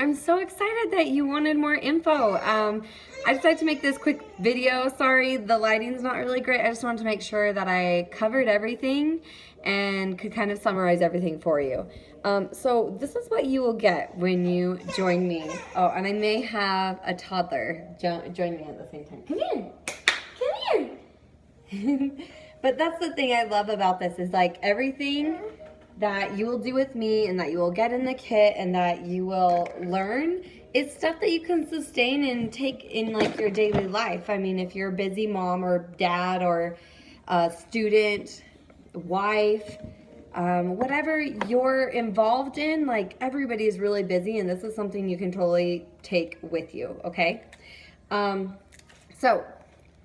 I'm so excited that you wanted more info. I decided to make this quick video. Sorry, the lighting's not really great. I just wanted to make sure that I covered everything and could kind of summarize everything for you. So this is what you will get when you join me. Oh, and I may have a toddler join me at the same time. Come here. Come here. But that's the thing I love about this is like everything that you will do with me and that you will get in the kit and that you will learn, it's stuff that you can sustain and take in like your daily life. I mean, if you're a busy mom or dad or a student, wife, whatever you're involved in, like everybody is really busy and this is something you can totally take with you, okay? So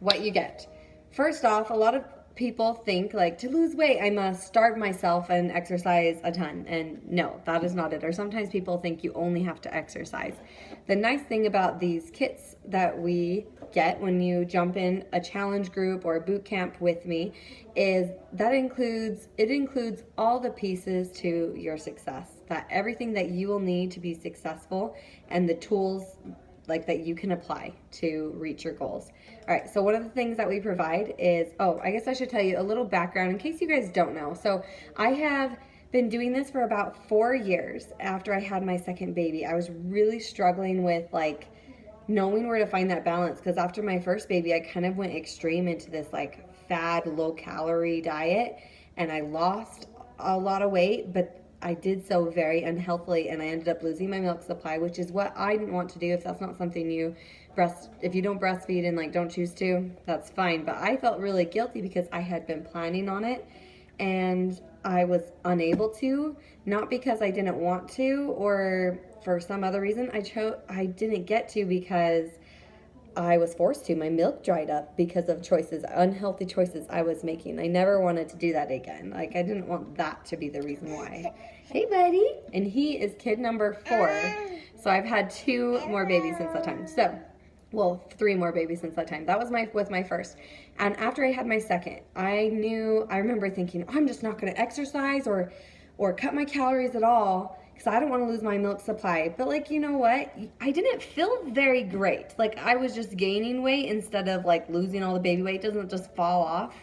what you get. First off, a lot of people think like to lose weight I must starve myself and exercise a ton, and no, that is not it. Or sometimes people think you only have to exercise. The nice thing about these kits that we get when you jump in a challenge group or a boot camp with me is that it includes all the pieces to your success, that everything that you will need to be successful and the tools like that you can apply to reach your goals. All right, so one of the things that we provide is, I guess I should tell you a little background in case you guys don't know. So I have been doing this for about 4 years after I had my second baby. I was really struggling with like knowing where to find that balance because after my first baby, I kind of went extreme into this like fad, low calorie diet and I lost a lot of weight, but I did so very unhealthily and I ended up losing my milk supply, which is what I didn't want to do. If that's not something if you don't breastfeed and like don't choose to, that's fine. But I felt really guilty because I had been planning on it and I was unable to, not because I didn't want to or for some other reason. I didn't get to because I was forced to. My milk dried up because of unhealthy choices I was making. I never wanted to do that again. Like I didn't want that to be the reason why. Hey buddy. And he is kid number 4. So I've had 2 more babies since that time. Well, 3 more babies since that time. That was with my first. And after I had my second, I remember thinking, I'm just not going to exercise or cut my calories at all because I don't want to lose my milk supply. But like, you know what? I didn't feel very great. Like I was just gaining weight instead of like losing all the baby weight. It doesn't just fall off.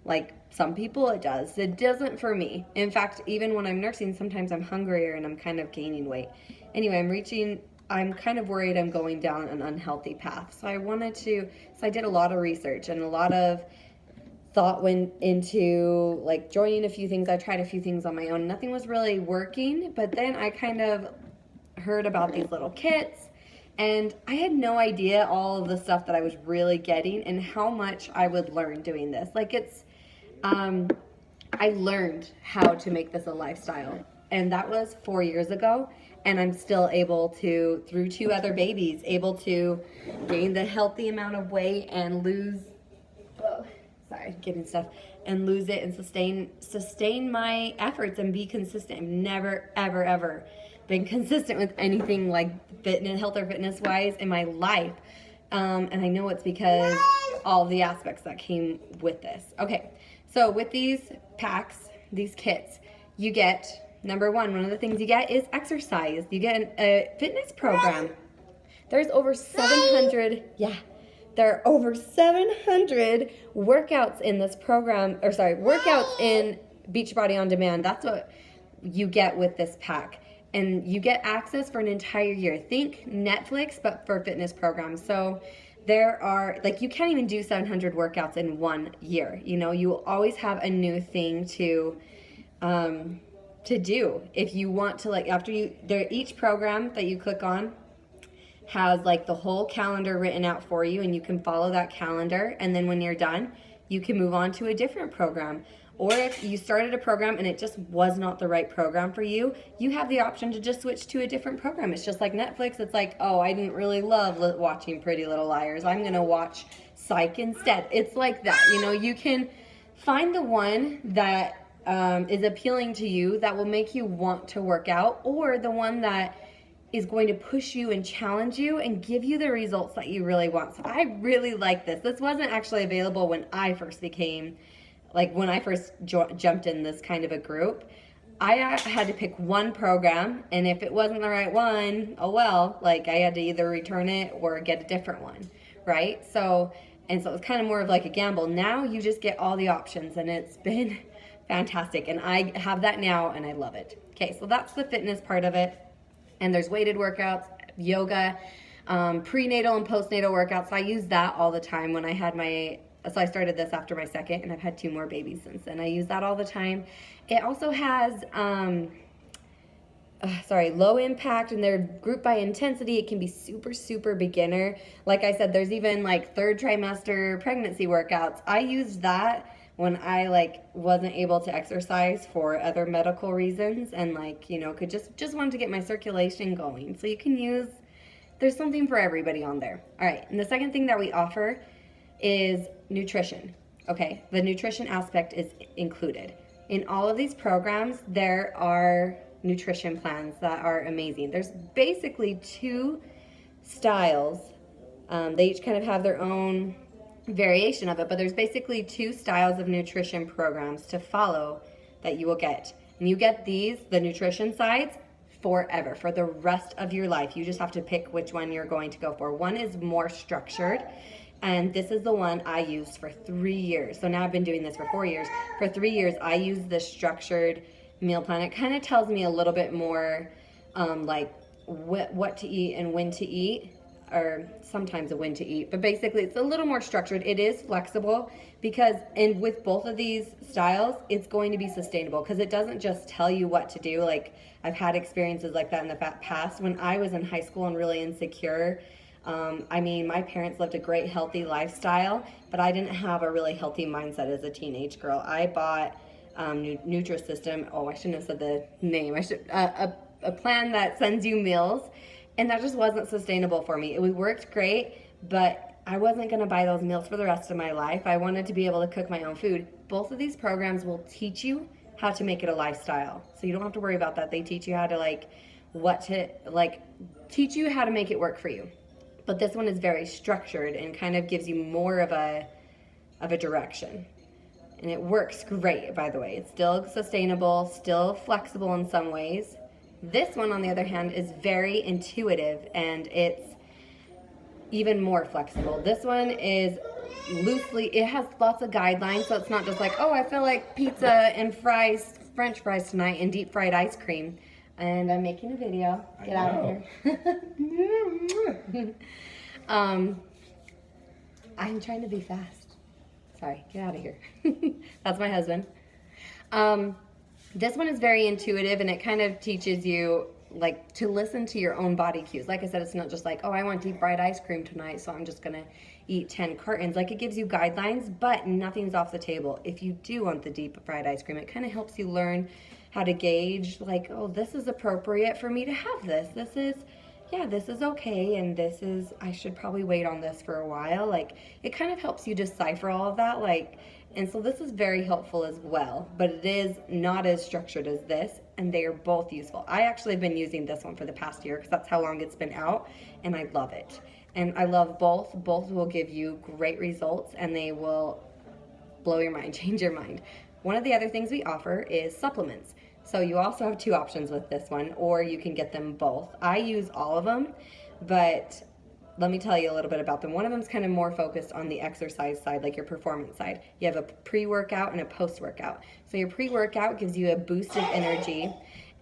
Like some people it does. It doesn't for me. In fact, even when I'm nursing, sometimes I'm hungrier and I'm kind of gaining weight. Anyway, I'm kind of worried I'm going down an unhealthy path. So I did a lot of research and a lot of thought went into like joining a few things. I tried a few things on my own. Nothing was really working, but then I kind of heard about these little kits and I had no idea all of the stuff that I was really getting and how much I would learn doing this. Like I learned how to make this a lifestyle and that was 4 years ago. And I'm still able to, through 2 other babies, able to gain the healthy amount of weight and lose, and lose it and sustain my efforts and be consistent. I've never, ever, ever been consistent with anything like health or fitness wise in my life. And I know it's because all the aspects that came with this. Okay, so with these packs, these kits, you get, number one of the things you get is exercise. You get a fitness program. There's over 700, there are over 700 workouts in this program, workouts in Beachbody On Demand. That's what you get with this pack. And you get access for an entire year. Think Netflix, but for fitness programs. So there are, like you can't even do 700 workouts in 1 year. You know, you will always have a new thing to do if you want to, like each program that you click on has like the whole calendar written out for you and you can follow that calendar, and then when you're done you can move on to a different program. Or if you started a program and it just was not the right program for you, you have the option to just switch to a different program. It's just like Netflix. It's like, I didn't really love watching Pretty Little Liars, I'm gonna watch Psych instead. It's like that, you know. You can find the one that is appealing to you, that will make you want to work out, or the one that is going to push you and challenge you and give you the results that you really want. So I really like this. This wasn't actually available when I first jumped in this kind of a group. I had to pick one program, and if it wasn't the right one, oh well, like I had to either return it or get a different one, right? So, and so it was kind of more of like a gamble. Now you just get all the options, and it's been fantastic. And I have that now, and I love it. Okay, so that's the fitness part of it. And there's weighted workouts, yoga, prenatal and postnatal workouts. I use that all the time when I had so I started this after my second, and I've had 2 more babies since then. I use that all the time. It also has, low impact, and they're grouped by intensity. It can be super, super beginner. Like I said, there's even like 3rd trimester pregnancy workouts. I used that when I wasn't able to exercise for other medical reasons, and could just wanted to get my circulation going. So you can use, there's something for everybody on there. All right, and the second thing that we offer is nutrition. Okay, the nutrition aspect is included. In all of these programs, there are nutrition plans that are amazing. There's basically 2 styles. They each kind of have their own variation of it, but there's basically 2 styles of nutrition programs to follow that you will get. And you get these, the nutrition sides, forever, for the rest of your life. You just have to pick which one you're going to go for. One is more structured, and this is the one I used for 3 years. So now I've been doing this for 4 years. For 3 years, I use the structured meal plan. It kind of tells me a little bit more what to eat and when to eat, or sometimes a when to eat, but basically it's a little more structured. It is flexible because, and with both of these styles, it's going to be sustainable because it doesn't just tell you what to do. Like, I've had experiences like that in the past when I was in high school and really insecure. My parents lived a great healthy lifestyle, but I didn't have a really healthy mindset as a teenage girl. I bought Nutrisystem. Oh, I shouldn't have said the name. A plan that sends you meals, and that just wasn't sustainable for me. It worked great, but I wasn't going to buy those meals for the rest of my life. I wanted to be able to cook my own food. Both of these programs will teach you how to make it a lifestyle. So you don't have to worry about that. They teach you how to teach you how to make it work for you. But this one is very structured and kind of gives you more of a direction. And it works great, by the way. It's still sustainable, still flexible in some ways. This one, on the other hand, is very intuitive, and it's even more flexible. This one is it has lots of guidelines, so it's not just like, oh, I feel like pizza and fries, French fries tonight, and deep fried ice cream. And I'm making a video. Get out of here. I'm trying to be fast. Sorry, get out of here. That's my husband. This one is very intuitive, and it kind of teaches you to listen to your own body cues. Like I said, it's not just like, oh, I want deep fried ice cream tonight, so I'm just gonna eat 10 cartons. It gives you guidelines, but nothing's off the table. If you do want the deep fried ice cream, it kind of helps you learn how to gauge, oh, this is appropriate for me to have this. This is okay, and I should probably wait on this for a while. It kind of helps you decipher all of that, and so this is very helpful as well, but it is not as structured as this, and they are both useful. I actually have been using this one for the past year because that's how long it's been out, and I love it. And I love both. Both will give you great results, and they will blow your mind, change your mind. One of the other things we offer is supplements. So you also have 2 options with this one, or you can get them both. I use all of them, but let me tell you a little bit about them. One of them is kind of more focused on the exercise side, like your performance side. You have a pre-workout and a post-workout. So your pre-workout gives you a boost of energy,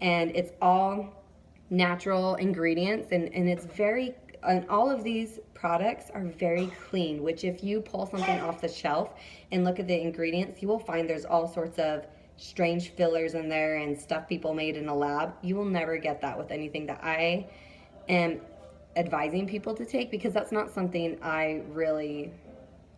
and it's all natural ingredients, and all of these products are very clean, which if you pull something off the shelf and look at the ingredients, you will find there's all sorts of strange fillers in there and stuff people made in a lab. You will never get that with anything that I am advising people to take, because that's not something I really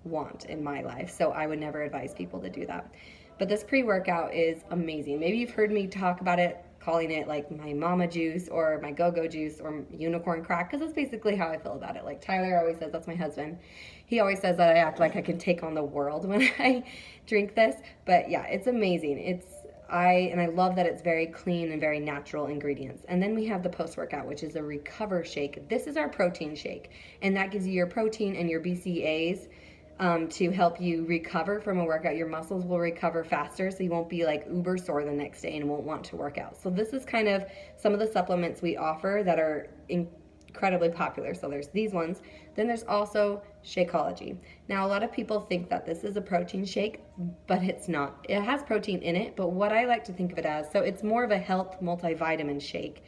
want in my life. So I would never advise people to do that. But this pre-workout is amazing. Maybe you've heard me talk about it, calling it my mama juice or my go-go juice or unicorn crack, because that's basically how I feel about it. Tyler always says, that's my husband, he always says that I act like I can take on the world when I drink this. But yeah, it's amazing. I love that it's very clean and very natural ingredients. And then we have the post-workout, which is a Recover Shake. This is our protein shake, and that gives you your protein and your BCAAs to help you recover from a workout. Your muscles will recover faster, so you won't be like uber sore the next day and won't want to work out. So this is kind of some of the supplements we offer that are incredibly popular. So there's these ones. Then there's also Shakeology. Now a lot of people think that this is a protein shake, but it's not. It has protein in it, but what I like to think of it as, so it's more of a health multivitamin shake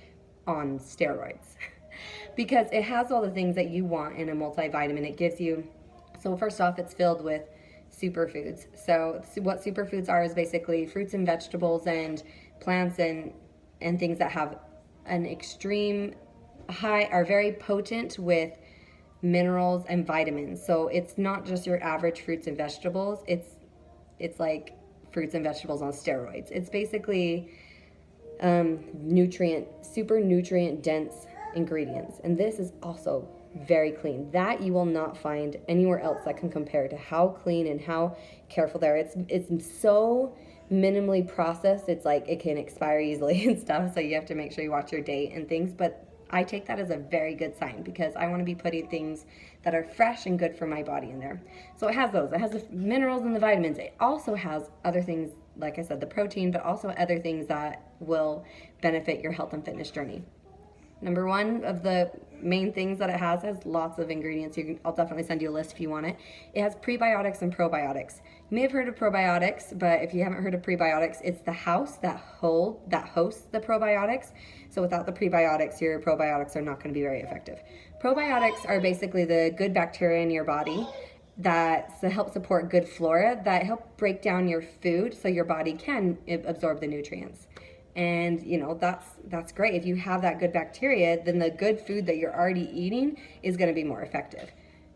on steroids because it has all the things that you want in a multivitamin. It gives you, so first off, it's filled with superfoods. So what superfoods are is basically fruits and vegetables and plants and things that have an extreme high, are very potent with minerals and vitamins. So it's not just your average fruits and vegetables. It's like fruits and vegetables on steroids. It's basically super nutrient dense ingredients. And this is also very clean. That you will not find anywhere else that can compare to how clean and how careful they are. It's so minimally processed. It's like it can expire easily and stuff. So you have to make sure you watch your date and things. But I take that as a very good sign because I want to be putting things that are fresh and good for my body in there. So it has those. It has the minerals and the vitamins. It also has other things, like I said, the protein, but also other things that will benefit your health and fitness journey. Number one of the main things that it has lots of ingredients. I'll definitely send you a list if you want it. It has prebiotics and probiotics. You may have heard of probiotics, but if you haven't heard of prebiotics, it's the house that hosts the probiotics. So without the prebiotics, your probiotics are not going to be very effective. Probiotics are basically the good bacteria in your body that help support good flora, that help break down your food so your body can absorb the nutrients. And you know, that's great. If you have that good bacteria, then the good food that you're already eating is going to be more effective.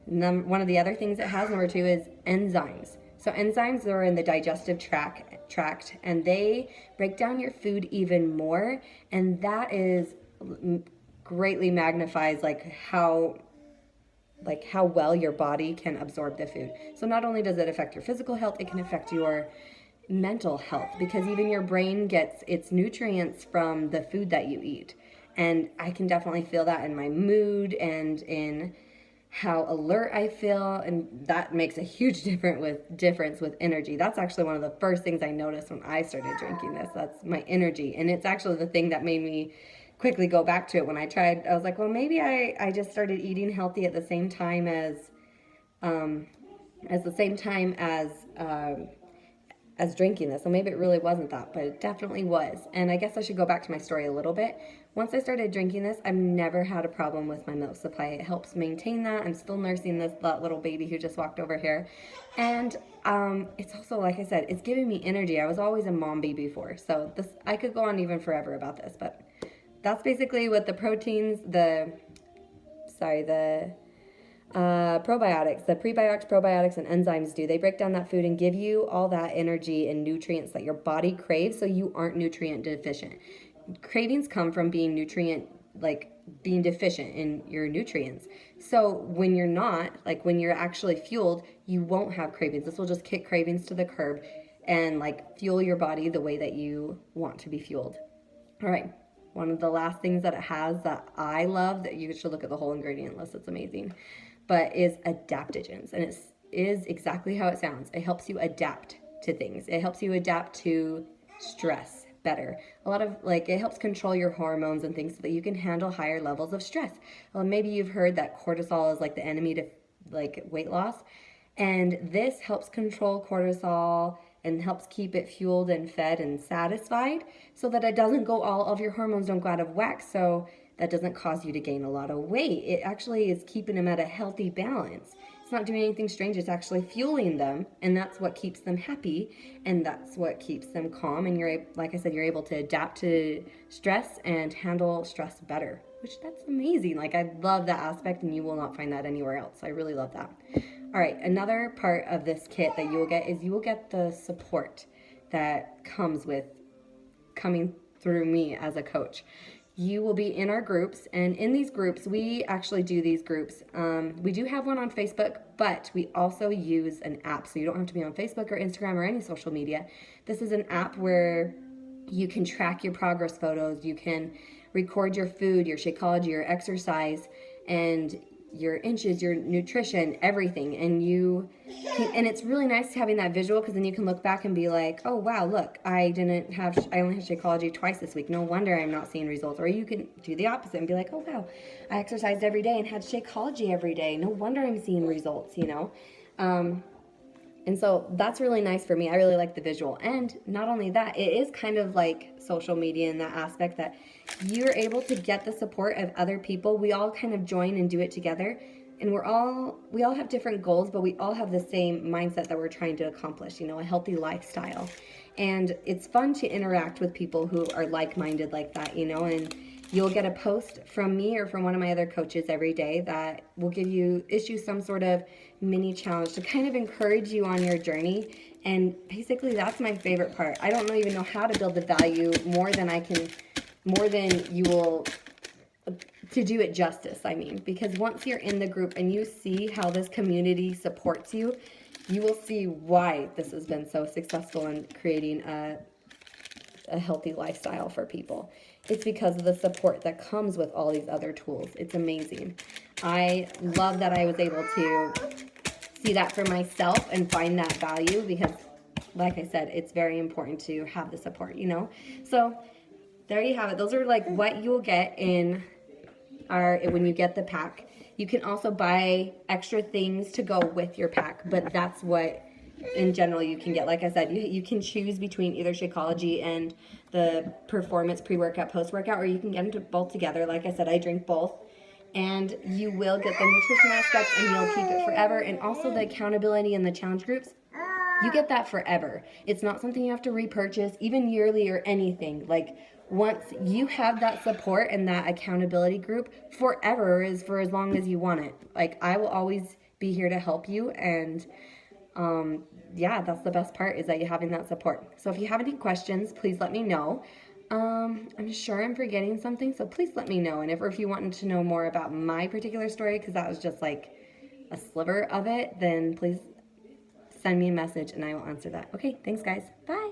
One of the other things it has, number two, is enzymes. So enzymes are in the digestive tract, and they break down your food even more, and that is greatly magnifies how well your body can absorb the food. So not only does it affect your physical health, it can affect your mental health, because even your brain gets its nutrients from the food that you eat. And I can definitely feel that in my mood and in how alert I feel, and that makes a huge difference with energy. That's actually one of the first things I noticed when I started drinking this. That's my energy, and it's actually the thing that made me quickly go back to it. When I tried, I was like, well, maybe I just started eating healthy at the same time as drinking this. So maybe it really wasn't that, but it definitely was. And I guess I should go back to my story a little bit. Once I started drinking this, I've never had a problem with my milk supply. It helps maintain that. I'm still nursing that little baby who just walked over here. And it's also, like I said, it's giving me energy. I was always a mom bee before. So I could go on even forever about this, but that's basically what the proteins, probiotics, the prebiotics, probiotics, and enzymes do. They break down that food and give you all that energy and nutrients that your body craves, so you aren't nutrient deficient. Cravings come from being being deficient in your nutrients. So when you're not, when you're actually fueled, you won't have cravings. This will just kick cravings to the curb and fuel your body the way that you want to be fueled. All right. One of the last things that it has that I love, that you should look at the whole ingredient list, it's amazing, but is adaptogens. And it is exactly how it sounds. It helps you adapt to things. It helps you adapt to stress better. It helps control your hormones and things so that you can handle higher levels of stress. Well, maybe you've heard that cortisol is the enemy to weight loss. And this helps control cortisol and helps keep it fueled and fed and satisfied so that it doesn't go, all of your hormones don't go out of whack, so that doesn't cause you to gain a lot of weight. It actually is keeping them at a healthy balance. It's not doing anything strange, it's actually fueling them, and that's what keeps them happy, and that's what keeps them calm, and like I said, you're able to adapt to stress and handle stress better, which that's amazing. I love that aspect, and you will not find that anywhere else. I really love that. All right, another part of this kit that you will get is you will get the support that comes with coming through me as a coach. You will be in our groups, and in these groups, we actually do these groups. We do have one on Facebook, but we also use an app, so you don't have to be on Facebook or Instagram or any social media. This is an app where you can track your progress photos, you can record your food, your Shakeology, your exercise, and your inches, your nutrition, everything. And and it's really nice having that visual, because then you can look back and be like, oh wow, look, I only had Shakeology twice this week. No wonder I'm not seeing results. Or you can do the opposite and be like, oh wow, I exercised every day and had Shakeology every day. No wonder I'm seeing results, you know? And so that's really nice for me. I really like the visual. And not only that, it is kind of like social media in that aspect, that you're able to get the support of other people. We all kind of join and do it together. And we all have different goals, but we all have the same mindset that we're trying to accomplish, you know, a healthy lifestyle. And it's fun to interact with people who are like-minded like that, you know, and you'll get a post from me or from one of my other coaches every day that will issue some sort of mini challenge to kind of encourage you on your journey. And basically that's my favorite part. I don't even know how to build the value more than you will, to do it justice, I mean, because once you're in the group and you see how this community supports you, you will see why this has been so successful in creating a healthy lifestyle for people. It's because of the support that comes with all these other tools. It's amazing. I love that I was able to see that for myself and find that value, because like I said, it's very important to have the support, you know? So there you have it. Those are like what you'll get when you get the pack. You can also buy extra things to go with your pack, but that's what in general you can get. Like I said, you can choose between either Shakeology and the Performance pre-workout, post-workout, or you can get them both together. Like I said, I drink both. And you will get the nutrition aspect and you'll keep it forever. And also the accountability and the challenge groups, you get that forever. It's not something you have to repurchase, even yearly or anything. Like, once you have that support and that accountability group, forever is for as long as you want it. Like, I will always be here to help you. And yeah, that's the best part, is that you're having that support. So if you have any questions, please let me know. I'm sure I'm forgetting something, so please let me know. And if you wanted to know more about my particular story, because that was just like a sliver of it, then please send me a message and I will answer that. Okay, thanks guys. Bye.